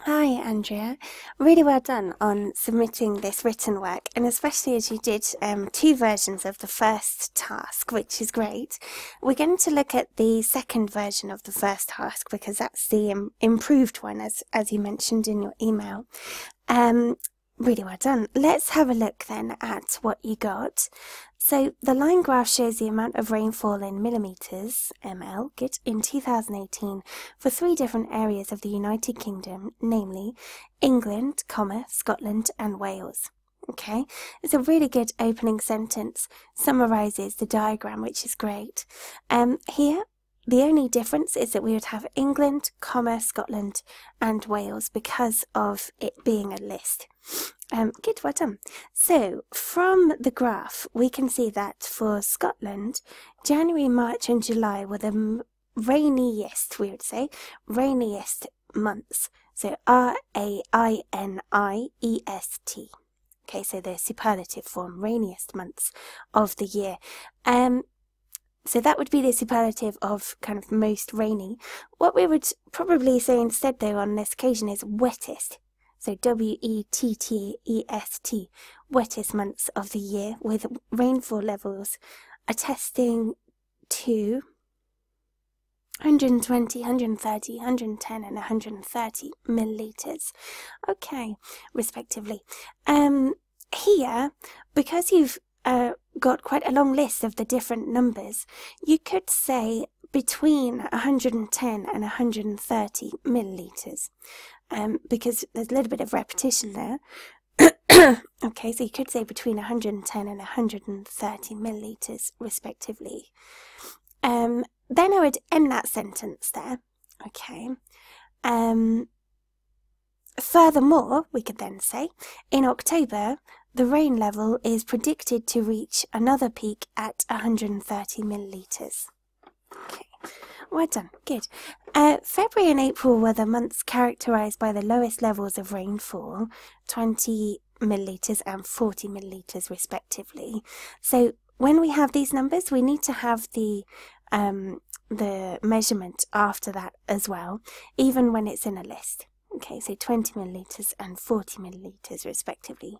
Hi, Andrea. Really well done on submitting this written work, and especially as you did two versions of the first task, which is great. We're going to look at the second version of the first task because that's the improved one, as you mentioned in your email. Really well done. Let's have a look then at what you got. So the line graph shows the amount of rainfall in millimetres, ml, good, in 2018 for three different areas of the United Kingdom, namely England, Scotland and Wales. Okay, it's a really good opening sentence, summarises the diagram, which is great. Here, the only difference is that we would have England, Scotland and Wales because of it being a list. Good, well done. So, from the graph, we can see that for Scotland, January, March and July were the rainiest, we would say, rainiest months. So, R-A-I-N-I-E-S-T. Okay, so the superlative form, rainiest months of the year. So that would be the superlative of kind of most rainy. What we would probably say instead, though, on this occasion is wettest. So W-E-T-T-E-S-T, wettest months of the year, with rainfall levels attesting to 120, 130, 110 and 130 millilitres. Okay, respectively. Here, because you've got quite a long list of the different numbers, you could say between 110 and 130 millilitres, because there's a little bit of repetition there. Okay, so you could say between 110 and 130 millilitres respectively. Then I would end that sentence there. Okay. Furthermore, we could then say, in October, the rain level is predicted to reach another peak at 130 millilitres. Okay, well done, good. February and April were the months characterised by the lowest levels of rainfall, 20 millilitres and 40 millilitres respectively. So when we have these numbers, we need to have the measurement after that as well, even when it's in a list. Okay, so 20 millilitres and 40 millilitres respectively.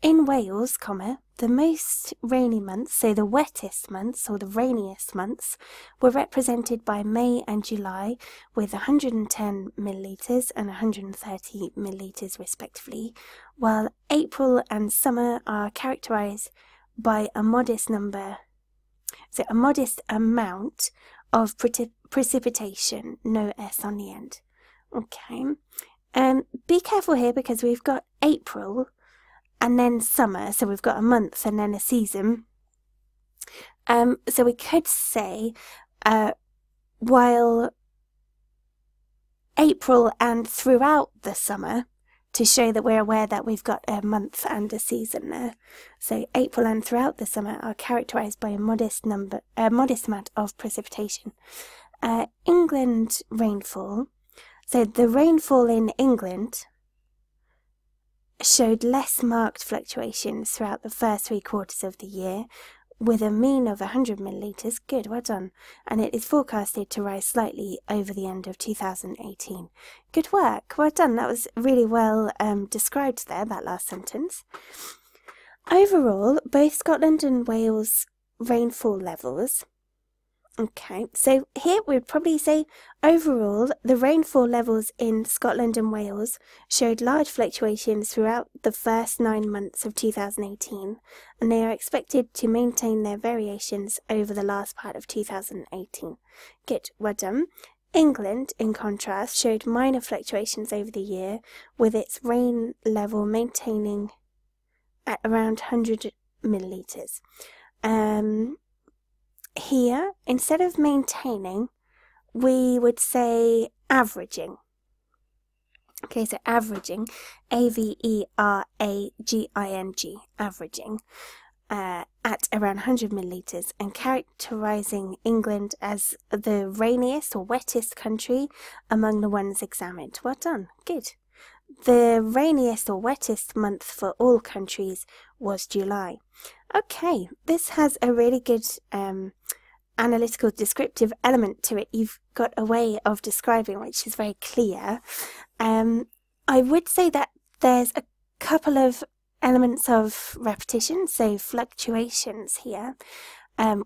In Wales, the most rainy months, so the wettest months or the rainiest months, were represented by May and July with 110 millilitres and 130 millilitres respectively, while April and summer are characterised by a modest amount of precipitation, no S on the end. Okay, be careful here because we've got April and then summer, so we've got a month and then a season. So we could say while April and throughout the summer, to show that we're aware that we've got a month and a season there. So April and throughout the summer are characterised by a modest amount of precipitation. England rainfall. So the rainfall in England showed less marked fluctuations throughout the first 3 quarters of the year, with a mean of 100 millilitres. Good, well done. And it is forecasted to rise slightly over the end of 2018. Good work, well done. That was really well described there, that last sentence. Overall, both Scotland and Wales rainfall levels. Okay, so here we'd probably say overall the rainfall levels in Scotland and Wales showed large fluctuations throughout the first 9 months of 2018, and they are expected to maintain their variations over the last part of 2018. Good, well done. England, in contrast, showed minor fluctuations over the year, with its rain level maintaining at around 100 millilitres. Here, instead of maintaining, we would say averaging. Okay, so averaging, A-V-E-R-A-G-I-N-G, averaging, at around 100 millilitres, and characterising England as the rainiest or wettest country among the ones examined. Well done, good. The rainiest or wettest month for all countries was July. Okay, this has a really good analytical descriptive element to it. You've got a way of describing which is very clear. I would say that there's a couple of elements of repetition, so fluctuations here.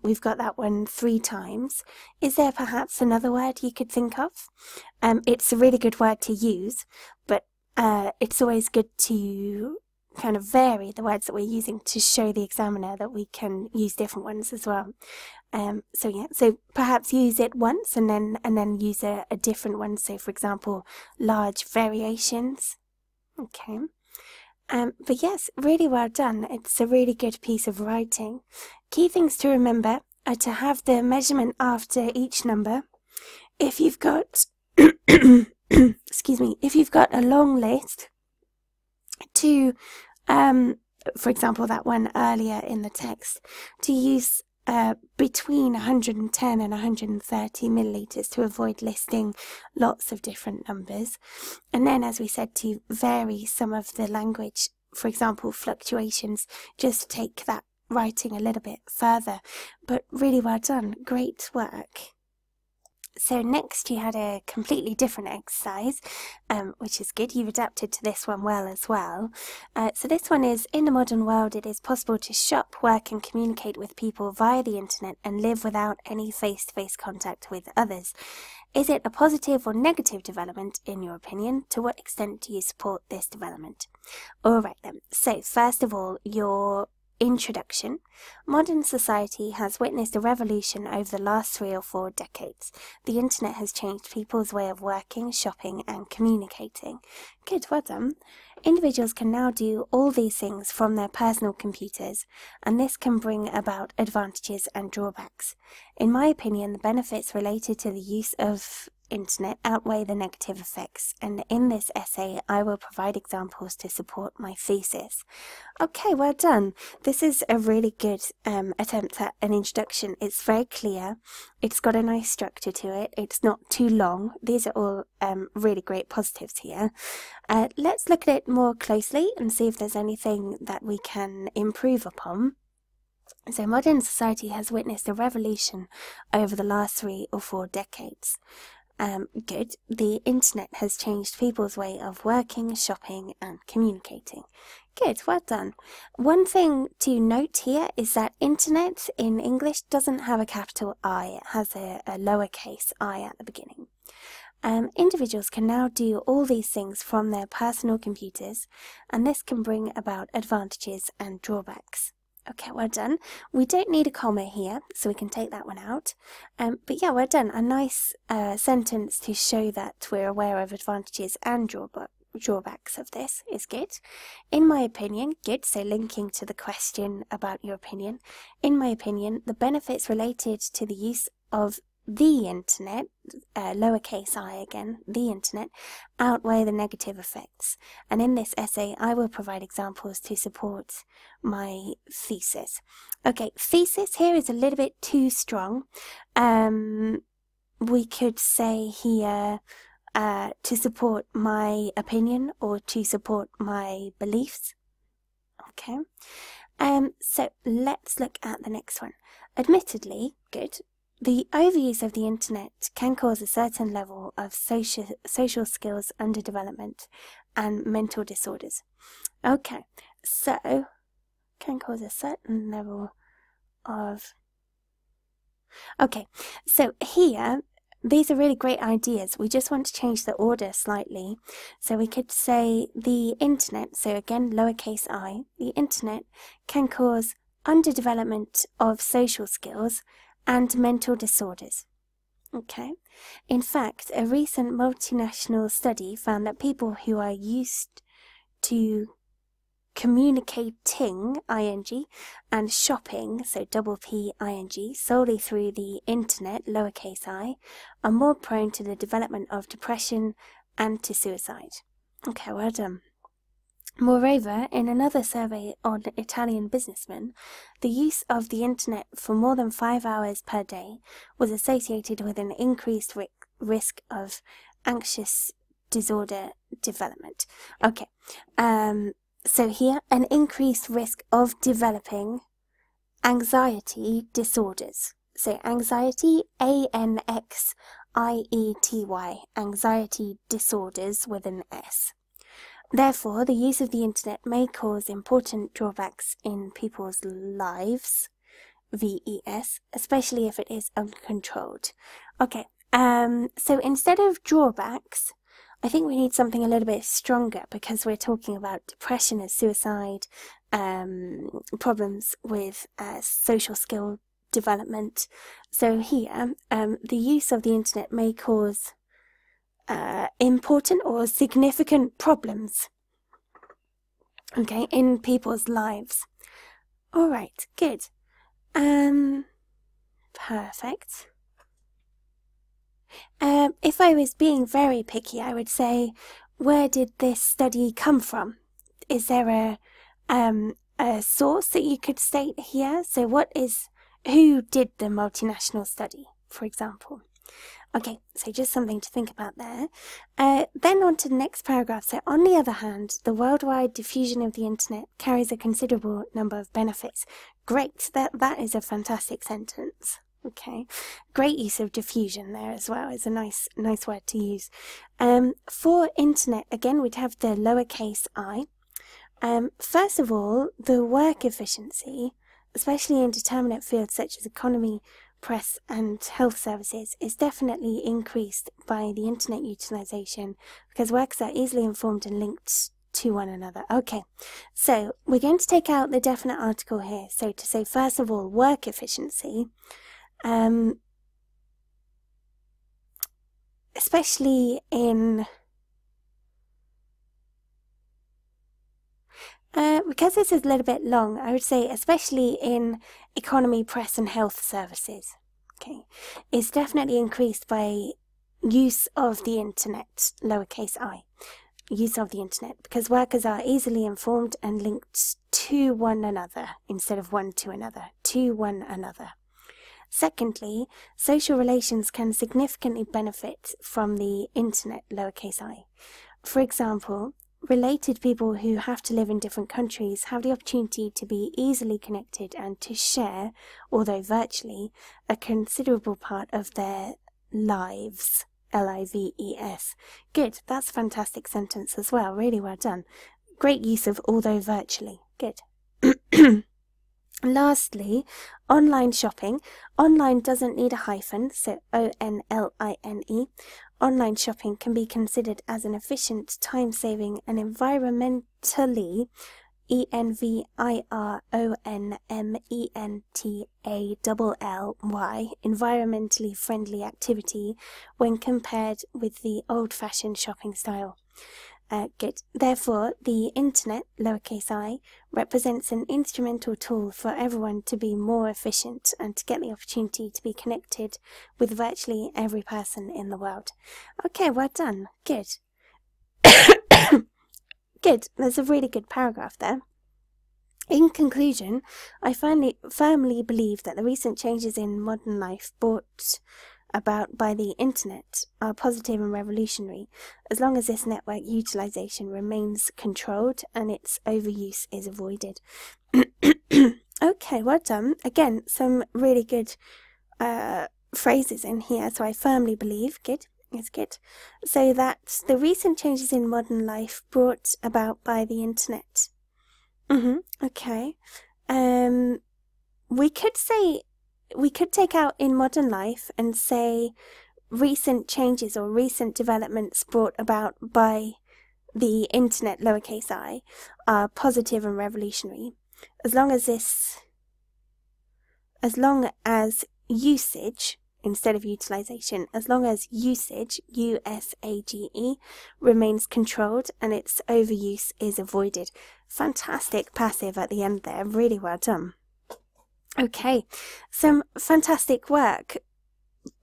We've got that one 3 times. Is there perhaps another word you could think of? It's a really good word to use, but it's always good to kind of vary the words that we're using to show the examiner that we can use different ones as well. So perhaps use it once and then use a different one. So for example, large variations. Okay. But yes, really well done. It's a really good piece of writing. Key things to remember are to have the measurement after each number. If you've got, excuse me, if you've got a long list, to, for example, that one earlier in the text, to use between 110 and 130 milliliters to avoid listing lots of different numbers. And then, as we said, to vary some of the language, for example, fluctuations, just to take that writing a little bit further. But really well done. Great work. So next you had a completely different exercise, which is good. You've adapted to this one well as well. So this one is, in the modern world it is possible to shop, work and communicate with people via the internet and live without any face-to-face contact with others. Is it a positive or negative development in your opinion? To what extent do you support this development? Alright then, so first of all, your introduction. Modern society has witnessed a revolution over the last 3 or 4 decades. The internet has changed people's way of working, shopping and communicating. Good, well done. Individuals can now do all these things from their personal computers, and this can bring about advantages and drawbacks. In my opinion, the benefits related to the use of internet outweigh the negative effects, and in this essay I will provide examples to support my thesis. Okay, well done. This is a really good attempt at an introduction. It's very clear, it's got a nice structure to it, it's not too long. These are all really great positives here. Let's look at it more closely and see if there's anything that we can improve upon. So modern society has witnessed a revolution over the last 3 or 4 decades. Good. The internet has changed people's way of working, shopping and communicating. Good, well done. One thing to note here is that internet in English doesn't have a capital I, it has a lowercase I at the beginning. Individuals can now do all these things from their personal computers, and this can bring about advantages and drawbacks. Okay, well done. We don't need a comma here, so we can take that one out. But yeah, well done. A nice sentence to show that we're aware of advantages and drawbacks of this is good. In my opinion, good, so linking to the question about your opinion. In my opinion, the benefits related to the use of the internet, lowercase I again, the internet, outweigh the negative effects. And in this essay, I will provide examples to support my thesis. Okay, thesis here is a little bit too strong. We could say here to support my opinion or to support my beliefs. Okay, so let's look at the next one. Admittedly, good. The overuse of the internet can cause a certain level of social skills underdevelopment and mental disorders. Okay, so can cause a certain level of... Okay, so here, these are really great ideas. We just want to change the order slightly. So we could say the internet, so again, lowercase I, the internet can cause underdevelopment of social skills and mental disorders. Okay. In fact, a recent multinational study found that people who are used to communicating, ing, and shopping, so double P, ing, solely through the internet, lowercase I, are more prone to the development of depression and to suicide. Okay, well done. Moreover, in another survey on Italian businessmen, the use of the internet for more than 5 hours per day was associated with an increased risk of anxious disorder development. Okay, so here, an increased risk of developing anxiety disorders. So anxiety, ANXIETY, anxiety disorders with an S. Therefore, the use of the internet may cause important drawbacks in people's lives, VES, especially if it is uncontrolled. Okay, so instead of drawbacks, I think we need something a little bit stronger because we're talking about depression as suicide, problems with social skill development. So here, the use of the internet may cause important or significant problems, okay, in people's lives. All right, good. Perfect. If I was being very picky, I would say, where did this study come from? Is there a source that you could state here? So who did the multinational study, for example? Okay, so just something to think about there. Then on to the next paragraph. So on the other hand, the worldwide diffusion of the internet carries a considerable number of benefits. Great, that is a fantastic sentence. Okay, great use of diffusion there as well is a nice word to use. For internet, again, we'd have the lowercase I. First of all, the work efficiency, especially in determinate fields such as economy, press and health services, is definitely increased by the internet utilization because workers are easily informed and linked to one another. Okay, so we're going to take out the definite article here. So to say, first of all, work efficiency, especially in because this is a little bit long, I would say especially in economy, press and health services, okay, is definitely increased by use of the internet, lowercase I, use of the internet, because workers are easily informed and linked to one another instead of one to another, to one another. Secondly, social relations can significantly benefit from the internet, lowercase I. For example, related people who have to live in different countries have the opportunity to be easily connected and to share, although virtually, a considerable part of their lives. Lives. Good, that's a fantastic sentence as well. Really well done. Great use of although virtually. Good. Lastly, online shopping. Online doesn't need a hyphen, so O-N-L-I-N-E. Online shopping can be considered as an efficient, time-saving and environmentally, E-N-V-I-R-O-N-M-E-N-T-A-L-L-Y, environmentally friendly activity when compared with the old-fashioned shopping style. Good. Therefore, the internet, lowercase I, represents an instrumental tool for everyone to be more efficient and to get the opportunity to be connected with virtually every person in the world. Okay, well done. Good. Good. There's a really good paragraph there. In conclusion, I firmly believe that the recent changes in modern life brought about by the internet are positive and revolutionary, as long as this network utilization remains controlled and its overuse is avoided. Okay, well done. Again, some really good phrases in here, so I firmly believe, good, it's good, so that the recent changes in modern life brought about by the internet. Okay. We could take out in modern life and say recent changes or recent developments brought about by the internet, lowercase I, are positive and revolutionary, as long as usage, instead of utilization, as long as usage, U-S-A-G-E, remains controlled and its overuse is avoided. Fantastic passive at the end there, really well done. Okay, some fantastic work,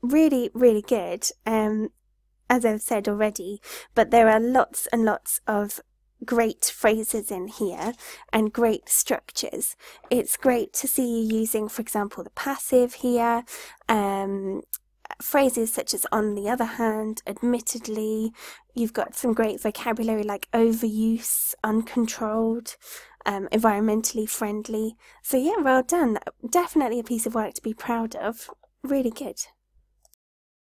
really, really good, as I've said already, but there are lots and lots of great phrases in here and great structures. It's great to see you using, for example, the passive here, phrases such as on the other hand, admittedly. You've got some great vocabulary like overuse, uncontrolled, environmentally friendly. So yeah, well done. Definitely a piece of work to be proud of. Really good.